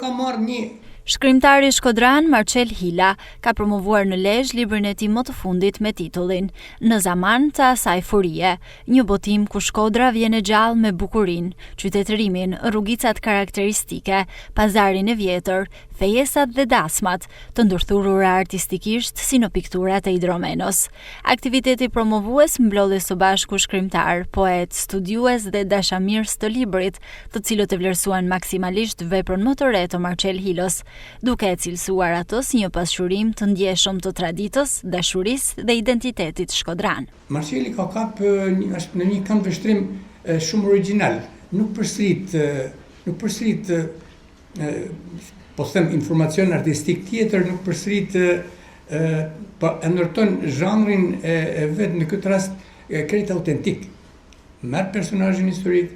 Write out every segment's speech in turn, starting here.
Ka marrë një Shkrimtari shkodran Marcel Hila ka promovuar në Lezhë librin e tij më të fundit me titullin Në zaman të asaj furie, një botim ku Shkodra vjen e gjallë me bukurinë, qytetërimin, rrugicat karakteristike, pazarin e vjetër, fejesat dhe dasmat, të ndërthurura artistikisht si në pikturat e Idromenos. Aktiviteti promovues mblodhi së bashku shkrimtar, poet, studiues dhe dashamirës të librit, të cilët e vlerësuan maksimalisht veprën më të re të Marcel Hilos, duke e cilësuar ato si një pasqyrim të ndjeshëm të traditës, dashurisë dhe identitetit shkodran. Marceli ka kap në një kënd vështrim shumë origjinal. Nuk përsërit po them informacion artistik tjetër, nuk përsërit po e ndërton zhanrin e vet në këtë rast krejt autentik. Merr personazhin historik,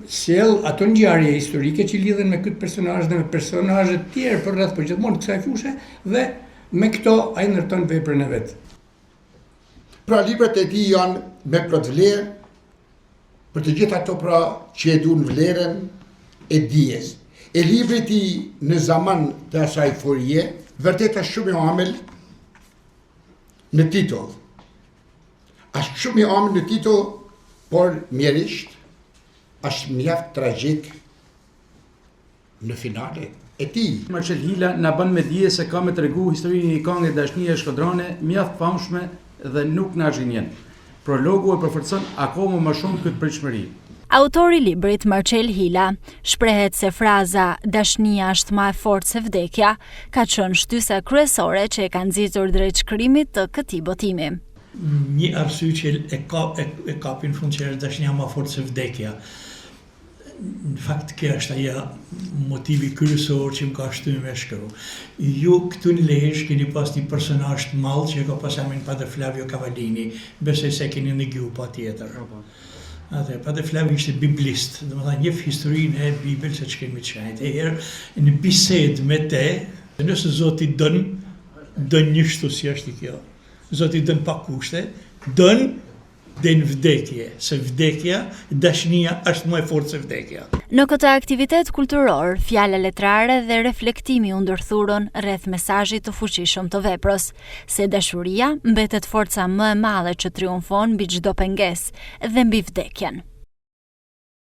sjell ato ngjarje historike që lidhen me këtë personazh dhe me personazhe të tjerë përreth përgjithmonë kësaj fushë dhe me këto ai ndërton veprën e vet. Pra librat e tij janë me plot vlerë për të gjithë ato pra që e duan vlerën e dijes. E libri i tij Në zaman të asaj furie vërtet është shumë i amël në titull. Është shumë i amël në titull, por mjerisht është mjaft tragjik në finale e tij. Marcel Hila na bën me dije se ka me tregu historinë e një këngë dashnie shkodrane mjaft famshme dhe nuk na zgjenjen. Prologu e përforcon akoma më shumë këtë pritshmëri. Autori i librit Marcel Hila shprehet se fraza "dashnia është më e fortë se vdekja" ka qenë shtysa kryesore që e ka nxitur drejt shkrimit të këtij botimi. Një arsye që e kapi në fund që është dashnia më e fortë se vdekja. Në fakt kjo është ajo motivi kryesor që më ka shtyr me shkru. Ju këtu në Lezhë keni pas një personazh të madh që ka pas emrin Padre Flavio Cavallini, besoj se keni ndëgjuar patjetër. Atë Padre Flavio ishte biblist, domethënë njeh historinë e Bibël se ç'kemi të shajt. Herë në bisedë me te, nëse Zoti dën një shtu si është kjo. Zoti dën pa kushte, dën në vdekje, se vdekja, dashnia është më e fortë se vdekja. Në këtë aktivitet kulturor, fjala letrare dhe reflektimi u ndërthurën rreth mesazhit të fuqishëm të veprës, se dashuria mbetet forca më e madhe që triumfon mbi çdo pengesë dhe mbi vdekjen.